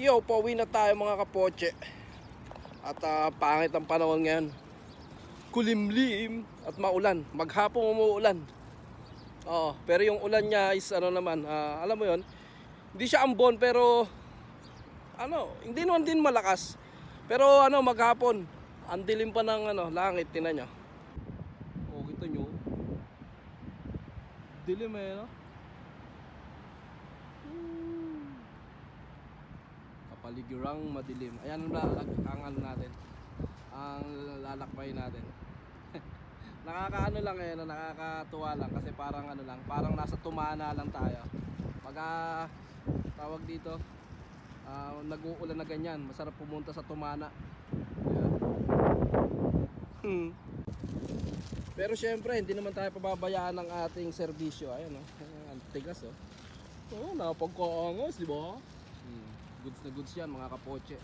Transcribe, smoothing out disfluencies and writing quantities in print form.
Yo, pauwi na tayo mga kapoche. At pangit ang panahon ngayon. Kulimlim at maulan. Maghapong umuulan. Pero yung ulan niya is ano naman, alam mo yon, hindi siya ambon pero hindi naman din malakas. Pero maghapon, ang dilim pa ng langit, tingnan niyo. Kita niyo. Dilim no? Kapaligurang madilim. Ayan ang natin. Ang lalakbay natin. Nakakatuwa lang kasi parang nasa Tumana lang tayo. Pag tawag dito, nag-uulan na ganyan, masarap pumunta sa Tumana. Pero syempre, hindi naman tayo pababayaan ng ating serbisyo. Ayan ang tigas napagkaangas, di ba? Goods na goods yan mga kapoche.